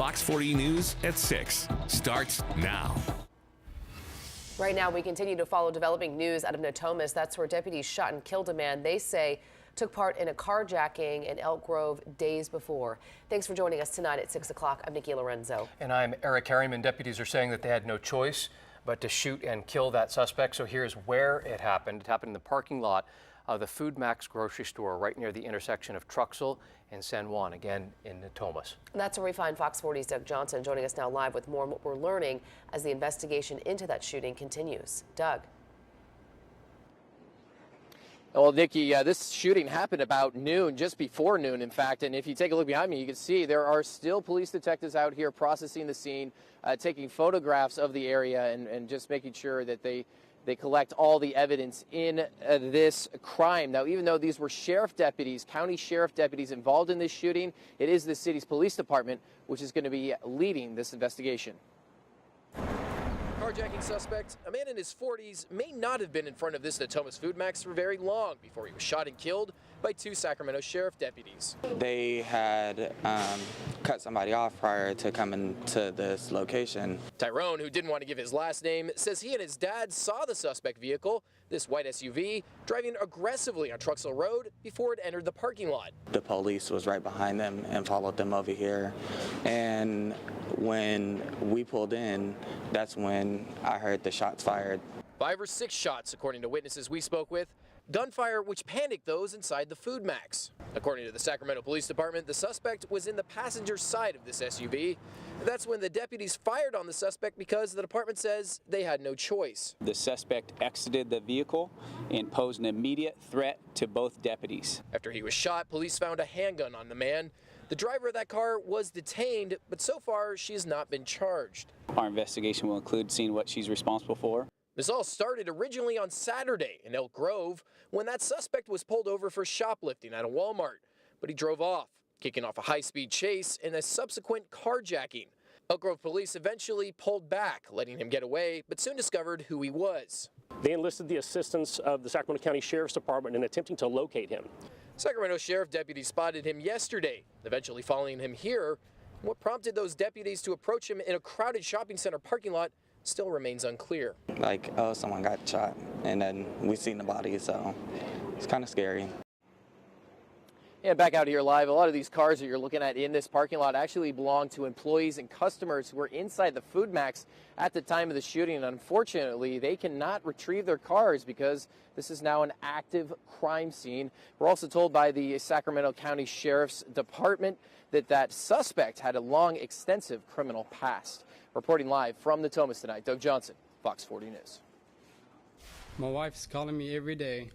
Fox 40 News at 6 starts now. Right now, we continue to follow developing news out of Natomas. That's where deputies shot and killed a man they say took part in a carjacking in Elk Grove days before. Thanks for joining us tonight at 6 o'clock. I'm Nikki Lorenzo. And I'm Eric Harriman. Deputies are saying that they had no choice but to shoot and kill that suspect. So here's where it happened. It happened in the parking lot of the Food Max grocery store right near the intersection of Truxell and San Juan, again in Natomas. That's where we find Fox 40's Doug Johnson joining us now live with more on what we're learning as the investigation into that shooting continues. Doug. Well, Nikki, this shooting happened about noon, just before noon, in fact. And if you take a look behind me, you can see there are still police detectives out here processing the scene, taking photographs of the area and just making sure that they collect all the evidence in this crime. Now, even though these were sheriff deputies, county sheriff deputies involved in this shooting, it is the city's police department which is going to be leading this investigation. Carjacking suspect, a man in his 40s, may not have been in front of this Natomas Food Max for very long before he was shot and killed by two Sacramento Sheriff deputies. They had cut somebody off prior to coming to this location. Tyrone, who didn't want to give his last name, says he and his dad saw the suspect vehicle, this white SUV, driving aggressively on Truxell Road before it entered the parking lot. The police was right behind them and followed them over here. And when we pulled in, that's when I heard the shots fired. 5 or 6 shots, according to witnesses we spoke with. Gunfire which panicked those inside the Food Max. According to the Sacramento Police Department, the suspect was in the passenger side of this SUV. That's when the deputies fired on the suspect because the department says they had no choice. The suspect exited the vehicle and posed an immediate threat to both deputies. After he was shot, police found a handgun on the man. The driver of that car was detained, but so far she has not been charged. Our investigation will include seeing what she's responsible for. This all started originally on Saturday in Elk Grove when that suspect was pulled over for shoplifting at a Walmart, but he drove off, kicking off a high-speed chase and a subsequent carjacking. Elk Grove police eventually pulled back, letting him get away, but soon discovered who he was. They enlisted the assistance of the Sacramento County Sheriff's Department in attempting to locate him. Sacramento Sheriff deputies spotted him yesterday, eventually following him here. What prompted those deputies to approach him in a crowded shopping center parking lot still remains unclear. Like, oh, someone got shot, and then we seen the body, so it's kind of scary. And back out here live, a lot of these cars that you're looking at in this parking lot actually belong to employees and customers who were inside the Food Max at the time of the shooting. And unfortunately, they cannot retrieve their cars because this is now an active crime scene. We're also told by the Sacramento County Sheriff's Department that that suspect had a long, extensive criminal past. Reporting live from Natomas tonight, Doug Johnson, Fox 40 News. My wife's calling me every day